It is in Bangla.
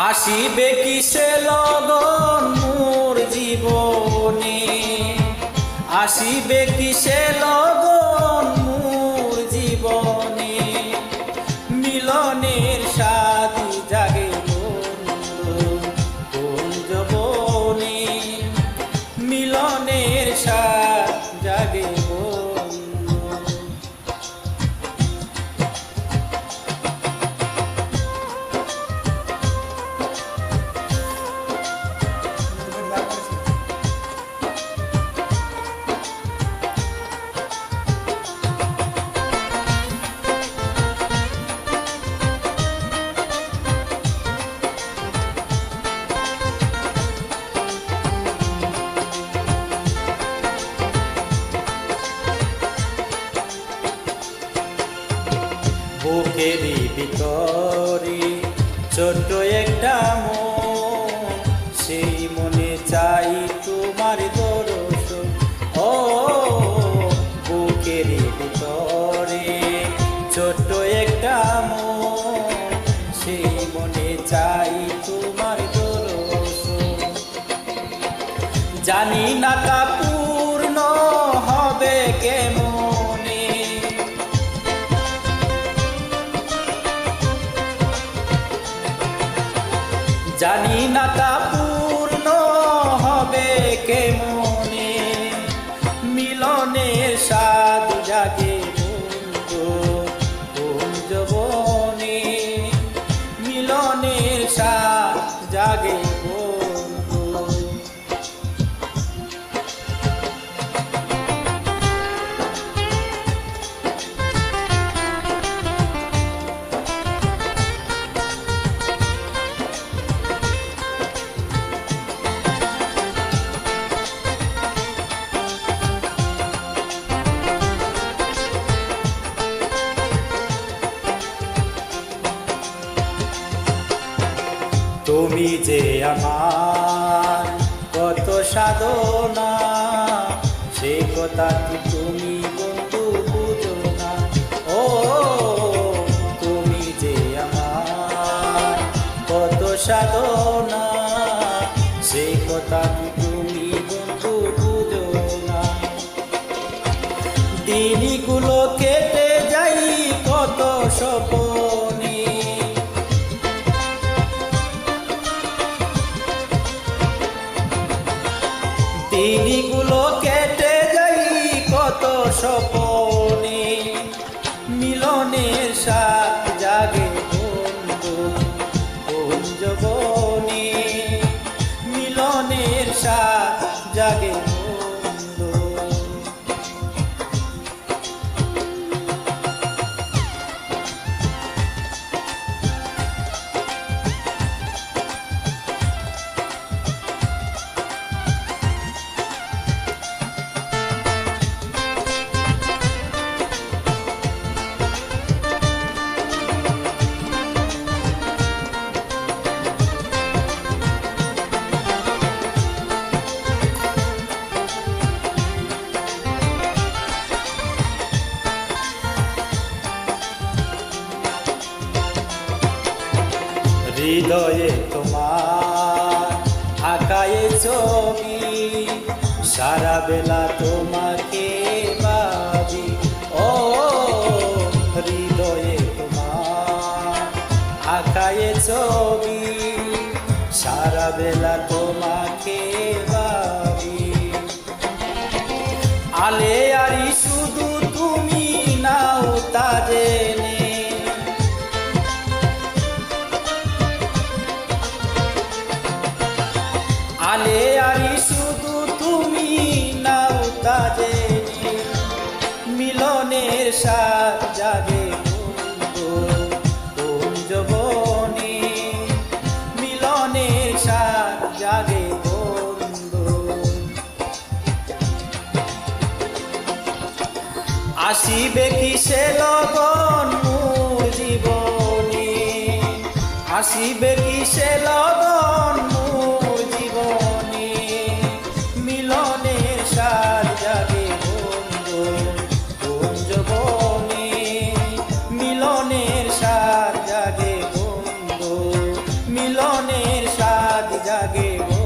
আসিবে কিসে লগন মোর জীবনে, আসিবে কিসে লগন মোর জীবনে, মিলনের সাথী জাগে কোন যৌবনে, মিলনের সাথ জাগে বুকেরই ভিতরে ছোট্ট একটা মন, সেই মনে চাই তোমার দর্শন। ও বুকেরই ভিতরে ছোট্ট একটা মন, সেই মনে চাই তোমার দর্শন। জানি না তা পূর্ণ হবে কেমন, জানি না তা পূর্ণ হবে কেমনে, মিলনের স্বাদ জাগে কোন যৌবনে, মিলনের স্বাদ জাগে তুমি যে আমার কত সাধনা, সে কথা কি তুমি বন্ধু বুঝো না। ও তুমি যে আমার কত সাধনা, সে কথা কি তুমি বন্ধু বুঝো না। দিনগুলো কেটে যাই কত স্বপ্নে, দিনগুলো কেটে যাই কত স্বপ্নে, মিলনের সাথ জাগে বন্ধু কোন যৌবনে, মিলনের সাথ জাগে বন্ধু। হৃদয়ে তোমার আঁকায়ে ছবি, সারা বেলা তোমাকে ভাবি। ও হৃদয়ে তোমার আঁকায়ে ছবি, সারা বেলা তোমাকে ভাবি। আলে আরি শুধু তুমি নাও তা জেনে, আলে আরি শুধু তুমি নাও তা জেনে, মিলনের স্বাদ জাগে কোন যৌবনে, মিলনের স্বাদ জাগে বন্ধু। আসিবে কিসে লগন মোর জীবনে, আসিবে কিসে লগন মোর জীবনে, মিলনের স্বাদ জাগে বন্ধু কোন যৌবনে, মিলনের স্বাদ জাগে বন্ধু, মিলনের লাগে